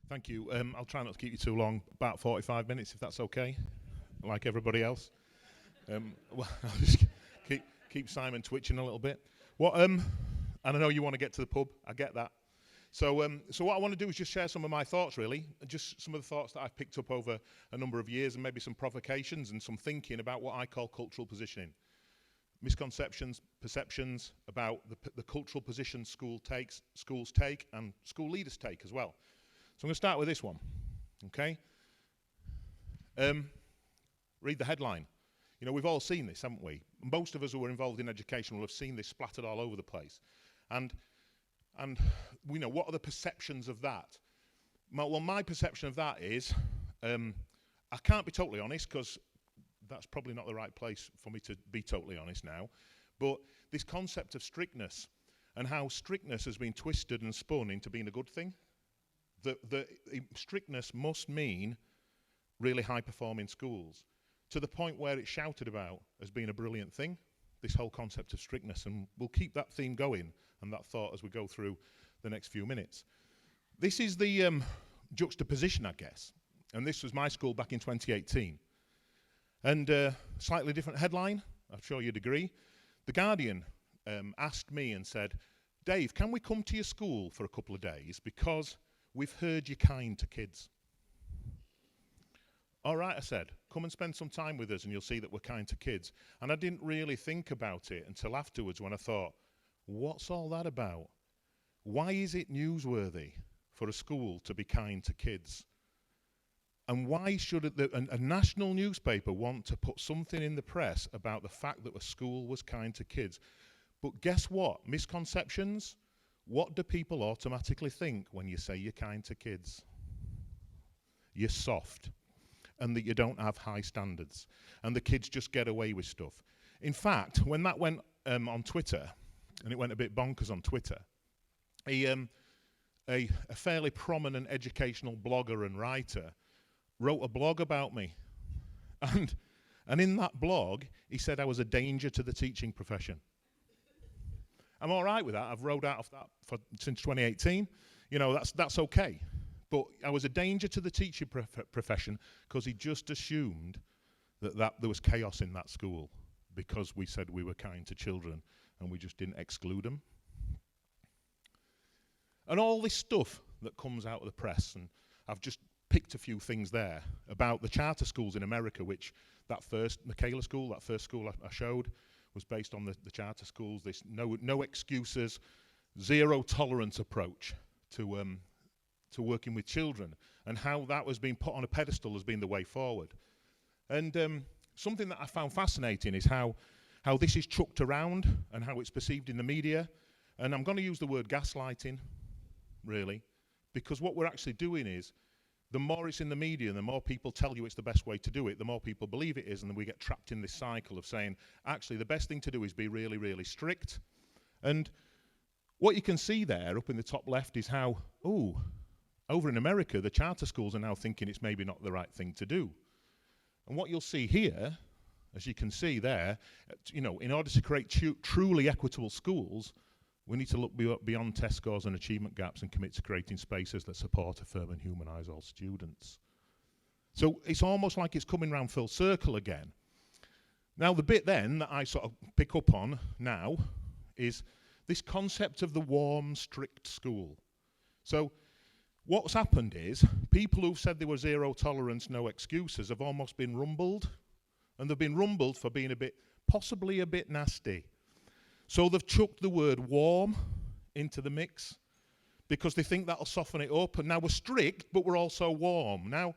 Thank you. I'll try not to keep you too long, about 45 minutes if that's okay, like everybody else. Well, I'll just keep Simon twitching a little bit. And I know you want to get to the pub, I get that. So what I want to do is just share some of my thoughts, really, just some of the thoughts that I've picked up over a number of years and maybe some provocations and some thinking about what I call cultural positioning. Misconceptions, perceptions about the cultural position schools take, and school leaders take as well. So I'm going to start with this one, okay? Read the headline. You know, we've all seen this, haven't we? Most of us who are involved in education will have seen this splattered all over the place. And we know, what are the perceptions of that? Well, my perception of that is, I can't be totally honest because that's probably not the right place for me to be totally honest now, but this concept of strictness and how strictness has been twisted and spun into being a good thing. The strictness must mean really high-performing schools, to the point where it's shouted about as being a brilliant thing, this whole concept of strictness, and we'll keep that theme going and that thought as we go through the next few minutes. This is the juxtaposition, I guess, and this was my school back in 2018. And slightly different headline, I'm sure you'd agree. The Guardian asked me and said, Dave, can we come to your school for a couple of days because we've heard you're kind to kids. All right, I said, come and spend some time with us and you'll see that we're kind to kids. And I didn't really think about it until afterwards when I thought, what's all that about? Why is it newsworthy for a school to be kind to kids? And why should a national newspaper want to put something in the press about the fact that a school was kind to kids? But guess what? Misconceptions? What do people automatically think when you say you're kind to kids? You're soft, and that you don't have high standards, and the kids just get away with stuff. In fact, when that went on Twitter, and it went a bit bonkers on Twitter, a fairly prominent educational blogger and writer wrote a blog about me. And in that blog, he said I was a danger to the teaching profession. I'm all right with that. I've rode out of that since 2018. You know, that's okay. But I was a danger to the teaching profession because he just assumed that there was chaos in that school because we said we were kind to children and we just didn't exclude them. And all this stuff that comes out of the press, and I've just picked a few things there about the charter schools in America, which that first Michaela school, that first school I showed, was based on the charter schools, this no excuses, zero tolerance approach to working with children, and how that was being put on a pedestal as being the way forward. And something that I found fascinating is how this is chucked around and how it's perceived in the media. And I'm going to use the word gaslighting, really, because what we're actually doing is, the more it's in the media, the more people tell you it's the best way to do it, the more people believe it is, and then we get trapped in this cycle of saying, actually, the best thing to do is be really, really strict. And what you can see there up in the top left is how, over in America, the charter schools are now thinking it's maybe not the right thing to do. And what you'll see here, as you can see there, you know, in order to create truly equitable schools, we need to look beyond test scores and achievement gaps and commit to creating spaces that support, affirm and humanise all students. So it's almost like it's coming round full circle again. Now the bit then that I sort of pick up on now is this concept of the warm, strict school. So what's happened is people who've said they were zero tolerance, no excuses have almost been rumbled, and they've been rumbled for being possibly a bit nasty. So they've chucked the word warm into the mix because they think that'll soften it up. And now we're strict, but we're also warm. Now,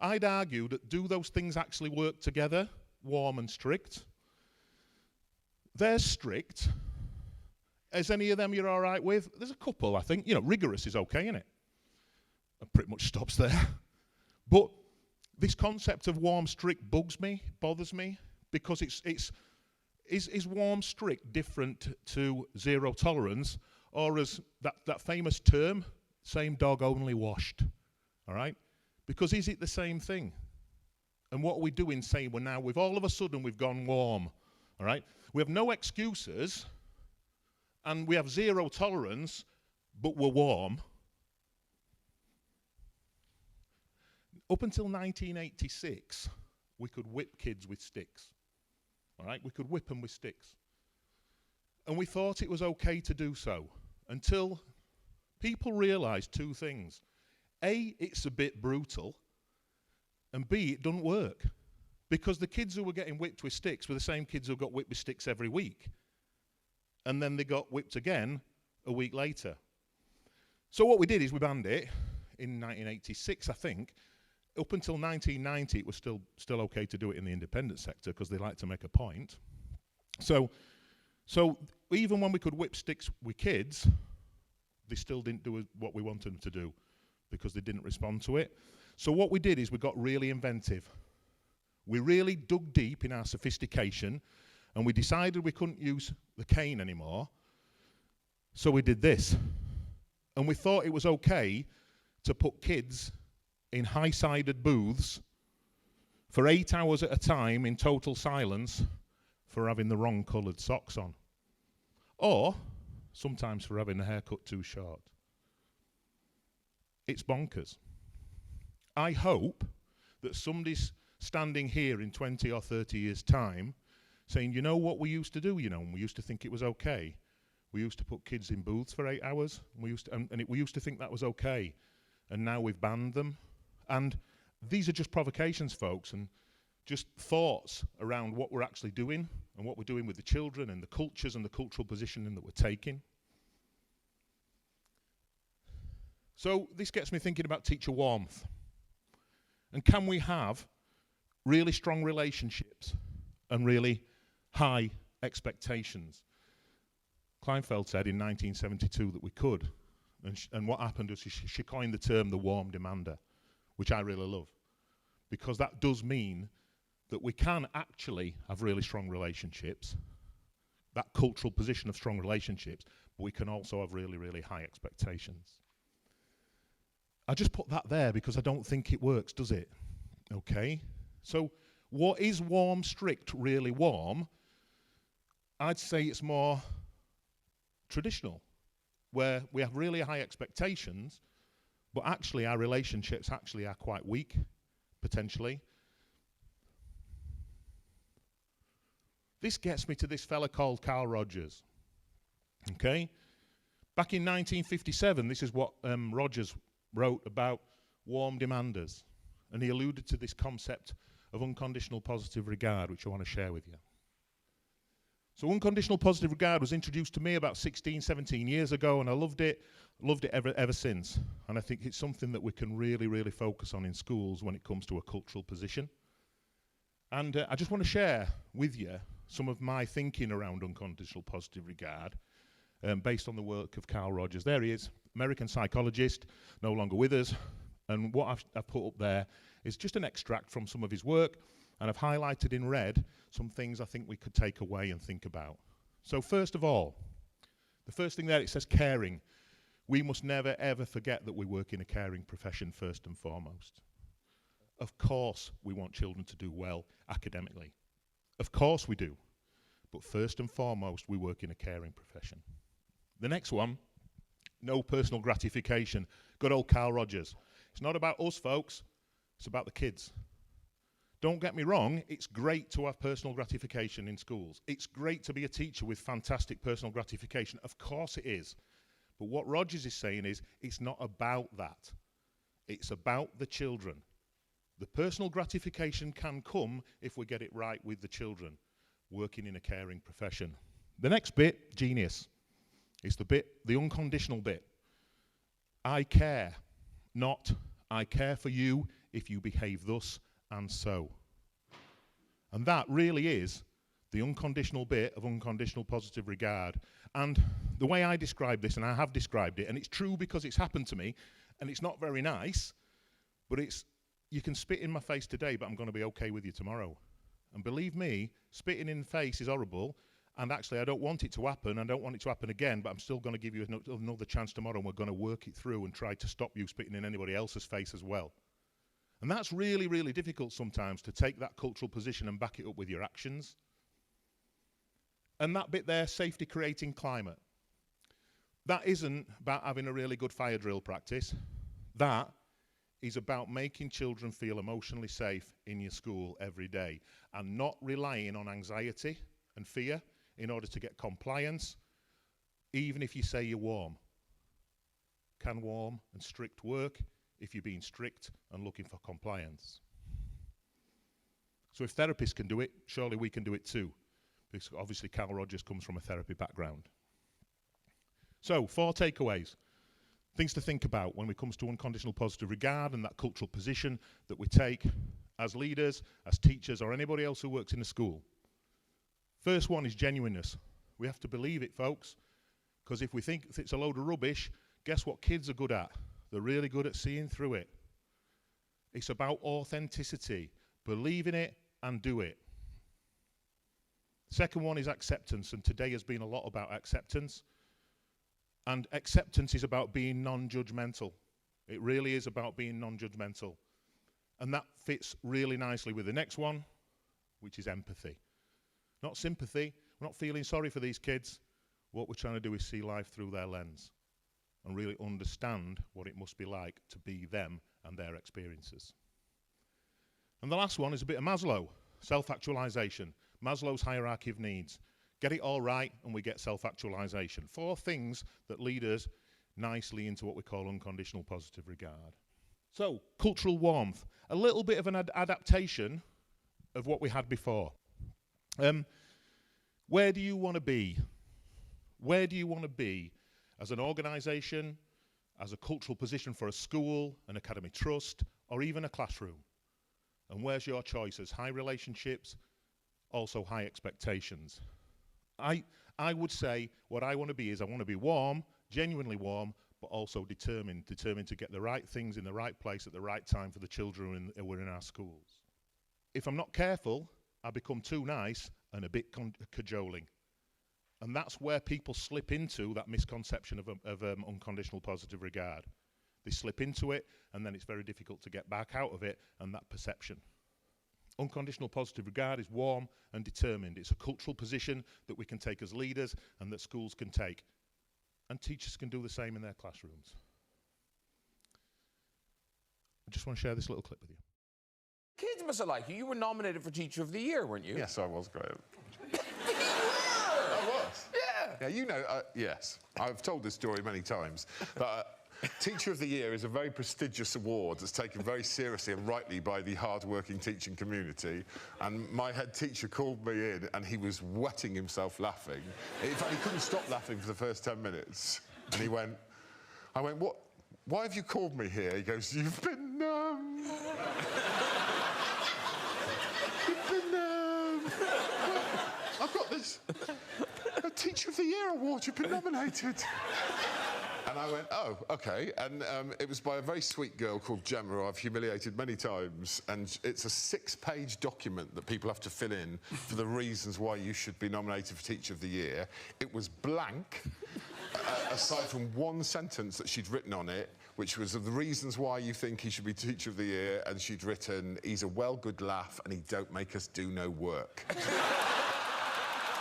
I'd argue that do those things actually work together, warm and strict? They're strict. Is any of them you're all right with? There's a couple, I think. You know, rigorous is okay, isn't it? It pretty much stops there. But this concept of warm, strict bugs me, bothers me, because Is warm, strict different to zero tolerance, or as that famous term, same dog only washed, all right? Because is it the same thing? And what are we doing saying we've all of a sudden we've gone warm, all right? We have no excuses, and we have zero tolerance, but we're warm. Up until 1986, we could whip kids with sticks. All right, we could whip them with sticks. And we thought it was okay to do so until people realised two things. A, it's a bit brutal, and B, it doesn't work. Because the kids who were getting whipped with sticks were the same kids who got whipped with sticks every week. And then they got whipped again a week later. So what we did is we banned it in 1986, I think. Up until 1990, it was still okay to do it in the independent sector because they like to make a point. So even when we could whip sticks with kids, they still didn't do what we wanted them to do because they didn't respond to it. So what we did is we got really inventive. We really dug deep in our sophistication, and we decided we couldn't use the cane anymore. So we did this. And we thought it was okay to put kids in high-sided booths for 8 hours at a time in total silence for having the wrong coloured socks on. Or sometimes for having the haircut too short. It's bonkers. I hope that somebody's standing here in 20 or 30 years' time saying, you know what we used to do, and we used to think it was okay. We used to put kids in booths for 8 hours, and we used to think that was okay, and now we've banned them. And these are just provocations, folks, and just thoughts around what we're actually doing and what we're doing with the children and the cultures and the cultural positioning that we're taking. So this gets me thinking about teacher warmth. And can we have really strong relationships and really high expectations? Kleinfeld said in 1972 that we could. And what happened was she coined the term the warm demander, which I really love. Because that does mean that we can actually have really strong relationships, that cultural position of strong relationships, but we can also have really, really high expectations. I just put that there because I don't think it works, does it? Okay. So what is warm, strict, really warm? I'd say it's more traditional, where we have really high expectations, but actually our relationships actually are quite weak, potentially. This gets me to this fella called Carl Rogers. Okay? Back in 1957, this is what Rogers wrote about warm demanders. And he alluded to this concept of unconditional positive regard, which I want to share with you. So unconditional positive regard was introduced to me about 16, 17 years ago, and I loved it ever since. And I think it's something that we can really, really focus on in schools when it comes to a cultural position. And I just want to share with you some of my thinking around unconditional positive regard based on the work of Carl Rogers. There he is, American psychologist, no longer with us. And what I've put up there is just an extract from some of his work, and I've highlighted in red some things I think we could take away and think about. So first of all, the first thing there, it says caring. We must never ever forget that we work in a caring profession first and foremost. Of course we want children to do well academically. Of course we do. But first and foremost, we work in a caring profession. The next one, no personal gratification. Good old Carl Rogers. It's not about us, folks. It's about the kids. Don't get me wrong, it's great to have personal gratification in schools. It's great to be a teacher with fantastic personal gratification. Of course it is. But what Rogers is saying is, it's not about that. It's about the children. The personal gratification can come if we get it right with the children, working in a caring profession. The next bit, genius, is the unconditional bit. I care, not I care for you if you behave thus and so. And that really is the unconditional bit of unconditional positive regard. And the way I describe this, and I have described it, and it's true because it's happened to me, and it's not very nice, but it's, you can spit in my face today, but I'm going to be okay with you tomorrow. And believe me, spitting in the face is horrible, and actually I don't want it to happen, I don't want it to happen again, but I'm still going to give you another chance tomorrow, and we're going to work it through and try to stop you spitting in anybody else's face as well. And that's really, really difficult sometimes, to take that cultural position and back it up with your actions. And that bit there, safety creating climate. That isn't about having a really good fire drill practice. That is about making children feel emotionally safe in your school every day and not relying on anxiety and fear in order to get compliance, even if you say you're warm. Can warm and strict work if you're being strict and looking for compliance? So if therapists can do it, surely we can do it too, because obviously Carl Rogers comes from a therapy background. So 4 takeaways. Things to think about when it comes to unconditional positive regard and that cultural position that we take as leaders, as teachers, or anybody else who works in a school. First one is genuineness. We have to believe it, folks, because if we think it's a load of rubbish, guess what kids are good at? They're really good at seeing through it. It's about authenticity. Believe in it and do it. Second one is acceptance, and today has been a lot about acceptance. And acceptance is about being non-judgmental. It really is about being non-judgmental. And that fits really nicely with the next one, which is empathy. Not sympathy. We're not feeling sorry for these kids. What we're trying to do is see life through their lens and really understand what it must be like to be them and their experiences. And the last one is a bit of Maslow, self-actualization. Maslow's hierarchy of needs. Get it all right and we get self-actualization. 4 things that lead us nicely into what we call unconditional positive regard. So, cultural warmth. A little bit of an adaptation of what we had before. Where do you want to be? Where do you want to be as an organisation, as a cultural position for a school, an academy trust, or even a classroom? And where's your choices? High relationships, also high expectations. I would say what I want to be is I want to be warm, genuinely warm, but also determined to get the right things in the right place at the right time for the children who are in our schools. If I'm not careful, I become too nice and a bit cajoling. And that's where people slip into that misconception of unconditional positive regard. They slip into it, and then it's very difficult to get back out of it and that perception. Unconditional positive regard is warm and determined. It's a cultural position that we can take as leaders and that schools can take. And teachers can do the same in their classrooms. I just want to share this little clip with you. Kids must have liked you. You were nominated for Teacher of the Year, weren't you? Yes, I was, Graham. You were! I was? Yeah. Yeah, you know, yes. I've told this story many times, but Teacher of the Year is a very prestigious award that's taken very seriously and rightly by the hard-working teaching community. And my head teacher called me in, and he was wetting himself laughing. In fact, he couldn't stop laughing for the first 10 minutes. And I went, what? Why have you called me here? He goes, you've been, I've got this Teacher of the Year award, you've been nominated. And I went, oh, okay. And it was by a very sweet girl called Gemma, who I've humiliated many times. And it's a 6-page document that people have to fill in for the reasons why you should be nominated for Teacher of the Year. It was blank, aside from one sentence that she'd written on it, which was of the reasons why you think he should be Teacher of the Year. And she'd written, he's a well good laugh and he don't make us do no work.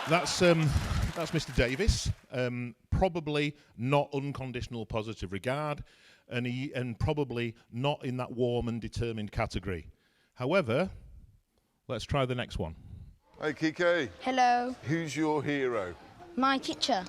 That's Mr. Davis. Probably not unconditional positive regard, and probably not in that warm and determined category. However, let's try the next one. Hey, Kike. Hello. Who's your hero? My teacher.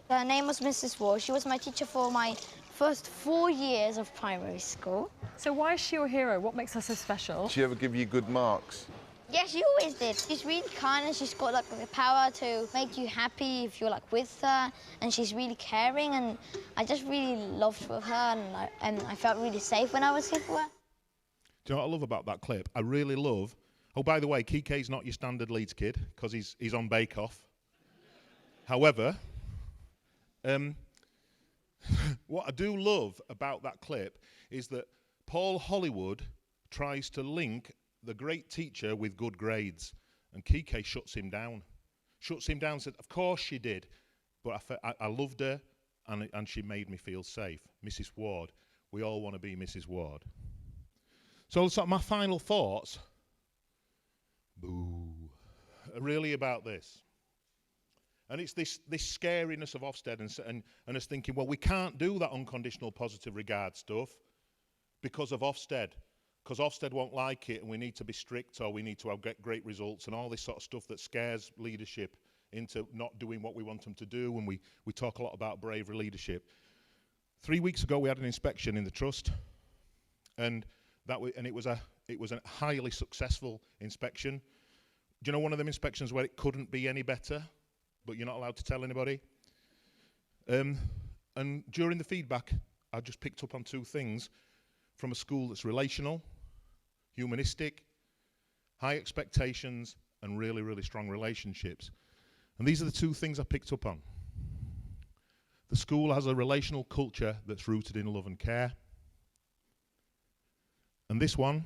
Her name was Mrs. Wall. She was my teacher for my first 4 years of primary school. So why is she your hero? What makes her so special? Did she ever give you good marks? Yeah, she always did. She's really kind and she's got like the power to make you happy if you're like with her, and she's really caring, and I just really loved with her, and I felt really safe when I was with her. Do you know what I love about that clip? I really love... Oh, by the way, Kike's not your standard Leeds kid, because he's on Bake Off. However, what I do love about that clip is that Paul Hollywood tries to link the great teacher with good grades, and Kike shuts him down. Said, of course she did, but I loved her, and she made me feel safe. Mrs. Ward. We all want to be Mrs. Ward. So my final thoughts, boo, are really about this. And it's this scariness of Ofsted and us thinking, well, we can't do that unconditional positive regard stuff because of Ofsted. Because Ofsted won't like it and we need to be strict or we need to get great results and all this sort of stuff that scares leadership into not doing what we want them to do, and we talk a lot about bravery leadership. 3 weeks ago we had an inspection in the trust, and it was a highly successful inspection. Do you know one of them inspections where it couldn't be any better, but you're not allowed to tell anybody? And during the feedback, I just picked up on two things from a school that's relational, humanistic, high expectations, and really, really strong relationships. And these are the two things I picked up on. The school has a relational culture that's rooted in love and care. And this one,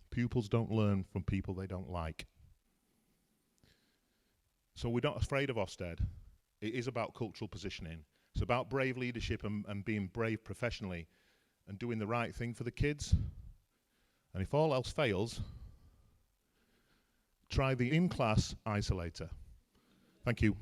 pupils don't learn from people they don't like. So we're not afraid of Ofsted. It is about cultural positioning. It's about brave leadership and being brave professionally and doing the right thing for the kids. And if all else fails, try the in-class isolator. Thank you.